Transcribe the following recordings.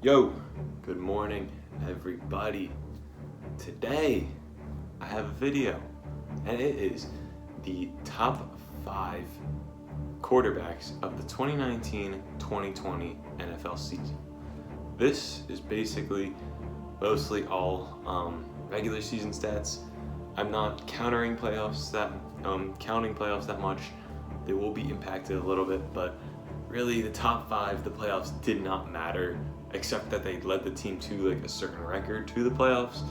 Yo, good morning, everybody. Today, I have a video, and it is the top 5 quarterbacks of the 2019-2020 NFL season. This is basically mostly all regular season stats. I'm not counting playoffs that much. They will be impacted a little bit, but really the top 5, the playoffs did not matter, except that they led the team to like a certain record to the playoffs.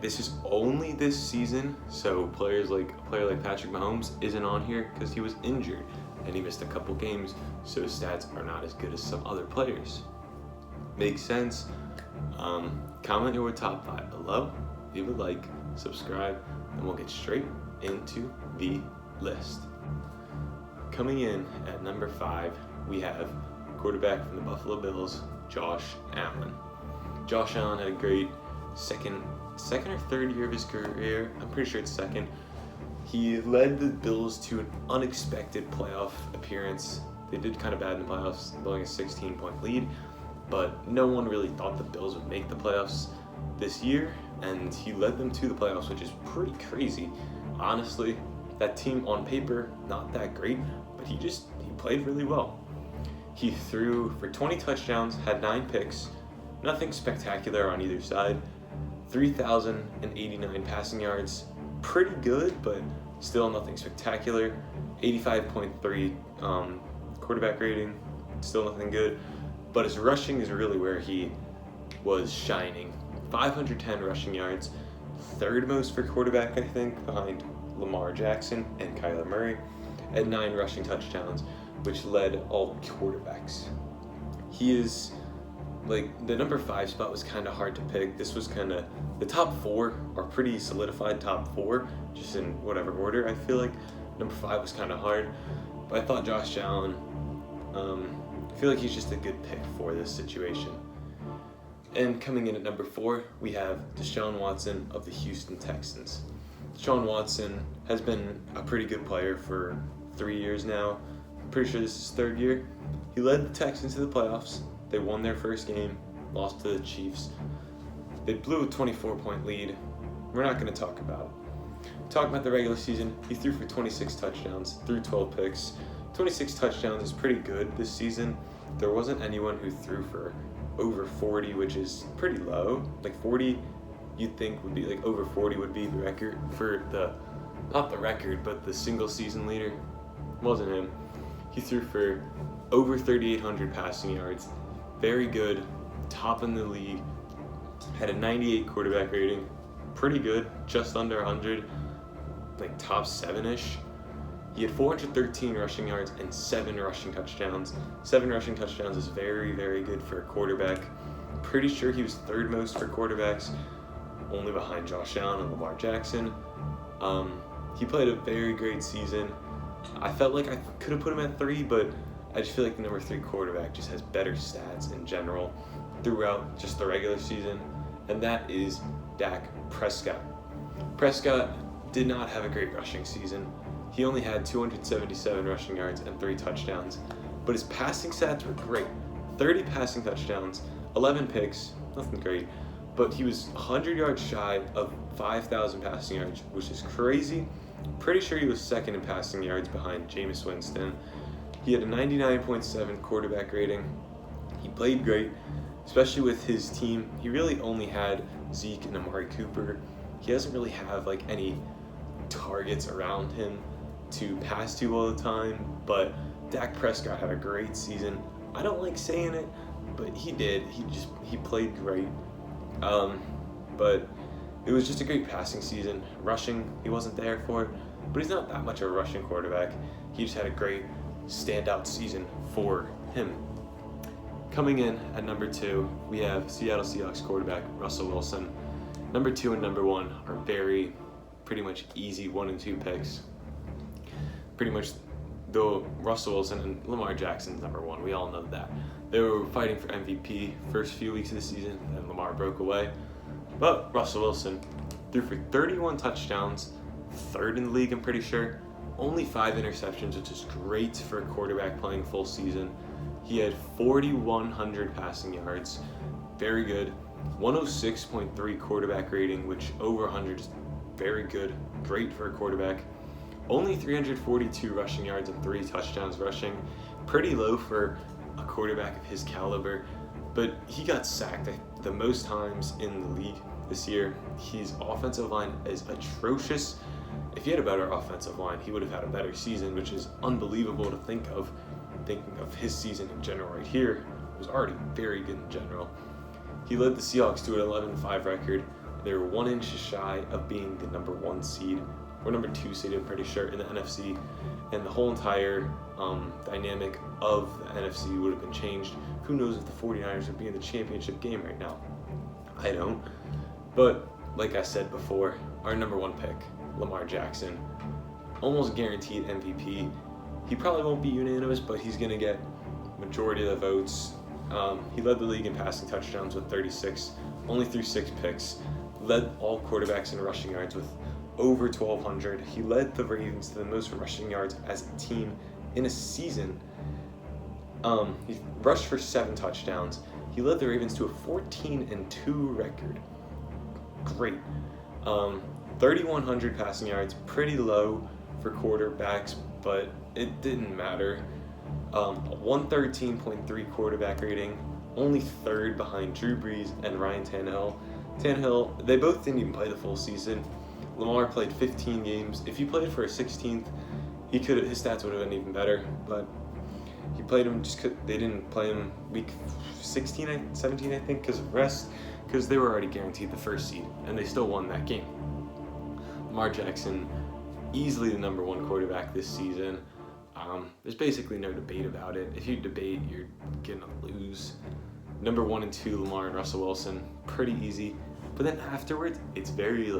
This is only this season, so a player like Patrick Mahomes isn't on here because he was injured and he missed a couple games, so his stats are not as good as some other players. Makes sense. Comment your top 5 below, leave a like, subscribe, and we'll get straight into the list. Coming in at number 5, we have quarterback from the Buffalo Bills, Josh Allen. Josh Allen had a great second or third year of his career. I'm pretty sure it's second. He led the Bills to an unexpected playoff appearance. They did kind of bad in the playoffs, blowing a 16-point lead, but no one really thought the Bills would make the playoffs this year, and he led them to the playoffs, which is pretty crazy. Honestly, that team on paper, not that great, but he played really well. He threw for 20 touchdowns, had 9 picks, nothing spectacular on either side, 3,089 passing yards, pretty good, but still nothing spectacular, 85.3 quarterback rating, still nothing good, but his rushing is really where he was shining. 510 rushing yards, third most for quarterback, I think, behind Lamar Jackson and Kyler Murray, and 9 rushing touchdowns, which led all quarterbacks. He is, the number 5 spot was kind of hard to pick. This was kind of, the top 4 are pretty solidified top 4, just in whatever order. I feel like number 5 was kind of hard, but I thought Josh Allen, I feel like he's just a good pick for this situation. And coming in at number 4, we have Deshaun Watson of the Houston Texans. Deshaun Watson has been a pretty good player for 3 years now. I'm pretty sure this is his 3rd year. He led the Texans to the playoffs. They won their first game, lost to the Chiefs. They blew a 24-point lead. We're not going to talk about it. Talking about the regular season, he threw for 26 touchdowns, threw 12 picks. 26 touchdowns is pretty good this season. There wasn't anyone who threw for over 40, which is pretty low. 40, you'd think would be over 40 would be the record for not the record, but the single season leader. Wasn't him. He threw for over 3,800 passing yards. Very good, top in the league. Had a 98 quarterback rating. Pretty good, just under 100, top 7-ish. He had 413 rushing yards and 7 rushing touchdowns. 7 rushing touchdowns is very, very good for a quarterback. Pretty sure he was 3rd most for quarterbacks, only behind Josh Allen and Lamar Jackson. He played a very great season. I felt like I could have put him at 3, but I just feel like the number 3 quarterback just has better stats in general throughout just the regular season, and that is Dak Prescott. Prescott did not have a great rushing season. He only had 277 rushing yards and 3 touchdowns, but his passing stats were great. 30 passing touchdowns, 11 picks, nothing great, but he was 100 yards shy of 5,000 passing yards, which is crazy. Pretty sure he was 2nd in passing yards behind Jameis Winston. He had a 99.7 quarterback rating. He played great, especially with his team. He really only had Zeke and Amari Cooper. He doesn't really have any targets around him to pass to all the time, but Dak Prescott had a great season. I don't like saying it, but he did. He played great. But it was just a great passing season. Rushing, he wasn't there for it, but he's not that much of a rushing quarterback. He just had a great standout season for him. Coming in at number 2, we have Seattle Seahawks quarterback Russell Wilson. Number 2 and number 1 are pretty much easy 1 and 2 picks. Pretty much, though Russell Wilson and Lamar Jackson's number 1, we all know that. They were fighting for MVP first few weeks of the season, and Lamar broke away. But Russell Wilson threw for 31 touchdowns, 3rd in the league, I'm pretty sure. Only 5 interceptions, which is great for a quarterback playing full season. He had 4,100 passing yards, very good. 106.3 quarterback rating, which over 100 is very good, great for a quarterback. Only 342 rushing yards and 3 touchdowns rushing, pretty low for a quarterback of his caliber, but he got sacked the most times in the league this year. His offensive line is atrocious. If he had a better offensive line, he would have had a better season, which is unbelievable to think of. Thinking of his season in general right here, it was already very good in general. He led the Seahawks to an 11-5 record. They were 1 inch shy of being the number 1 seed, or number 2 seed, I'm pretty sure, in the NFC. And the whole entire dynamic of the NFC would have been changed. Who knows if the 49ers would be in the championship game right now? I don't. But like I said before, our number 1 pick, Lamar Jackson, almost guaranteed MVP. He probably won't be unanimous, but he's going to get majority of the votes. He led the league in passing touchdowns with 36, only threw 6 picks, led all quarterbacks in rushing yards with over 1,200. He led the Ravens to the most rushing yards as a team in a season. He rushed for 7 touchdowns. He led the Ravens to a 14-2 record. Great. 3,100 passing yards, pretty low for quarterbacks, but it didn't matter. 113.3 quarterback rating, only 3rd behind Drew Brees and Ryan Tannehill. Tannehill, they both didn't even play the full season. Lamar played 15 games. If he played for a 16th, his stats would have been even better, but he played him just because they didn't play him week 17, I think, because of rest, because they were already guaranteed the 1st seed, and they still won that game. Lamar Jackson, easily the number 1 quarterback this season. There's basically no debate about it. If you debate, you're gonna lose. Number 1 and 2, Lamar and Russell Wilson, pretty easy. But then afterwards, it's very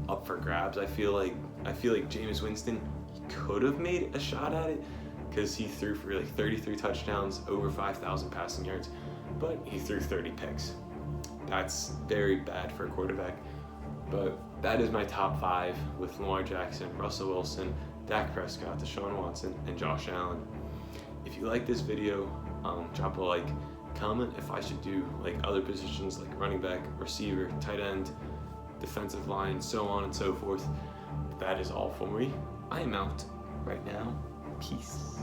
up for grabs. I feel like Jameis Winston could have made a shot at it because he threw for 33 touchdowns, over 5,000 passing yards, but he threw 30 picks. That's very bad for a quarterback. But that is my top 5 with Lamar Jackson, Russell Wilson, Dak Prescott, DESHAUN Watson, and Josh Allen. If you like this video, drop a like, comment if I should do other positions like running back, receiver, tight end, defensive line, so on and so forth. That is all for me. I am out right now. Peace.